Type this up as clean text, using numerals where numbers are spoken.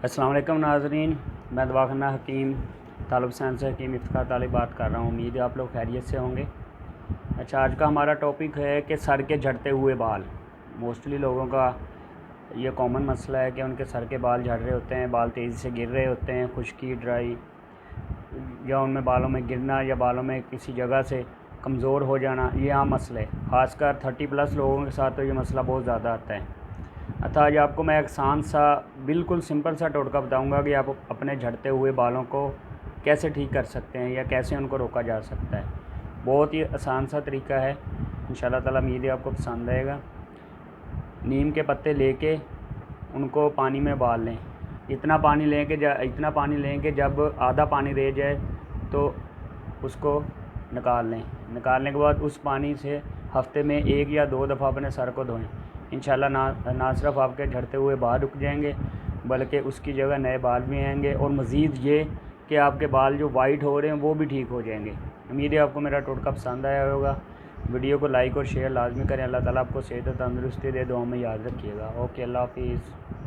अस्सलाम वालेकुम नाज़रीन, मैं दवाखाना हकीम तालिब साइंस से हकीम इफ्तिखार तालिब बात कर रहा हूँ। उम्मीद है आप लोग खैरियत से होंगे। अच्छा, आज का हमारा टॉपिक है कि सर के झड़ते हुए बाल। मोस्टली लोगों का ये कॉमन मसला है कि उनके सर के बाल झड़ रहे होते हैं, बाल तेज़ी से गिर रहे होते हैं, खुश्की, ड्राई, या उनमें बालों में गिरना या बालों में किसी जगह से कमज़ोर हो जाना, ये आम मसले। ख़ासकर 30+ लोगों के साथ तो ये मसला बहुत ज़्यादा आता है। अतः आज आपको मैं एक आसान सा बिल्कुल सिंपल सा टोटका बताऊंगा कि आप अपने झड़ते हुए बालों को कैसे ठीक कर सकते हैं या कैसे उनको रोका जा सकता है। बहुत ही आसान सा तरीका है, इंशाल्लाह ताला उम्मीद है आपको पसंद आएगा। नीम के पत्ते लेके उनको पानी में उबाल लें। इतना पानी लें कि जब आधा पानी रह जाए तो उसको निकाल लें। निकालने के बाद उस पानी से हफ्ते में 1 या 2 दफ़ा अपने सर को धोएं। इंशाल्लाह ना सिर्फ आपके झड़ते हुए बाल रुक जाएंगे बल्कि उसकी जगह नए बाल भी आएंगे, और मज़ीद ये कि आपके बाल जो वाइट हो रहे हैं वो भी ठीक हो जाएंगे। उम्मीद है आपको मेरा टोटका पसंद आया होगा। वीडियो को लाइक और शेयर लाजमी करें। अल्लाह ताला आपको सेहत और तंदुरुस्ती दे। दुआ में याद रखिएगा। ओके, अल्लाह हाफिज़।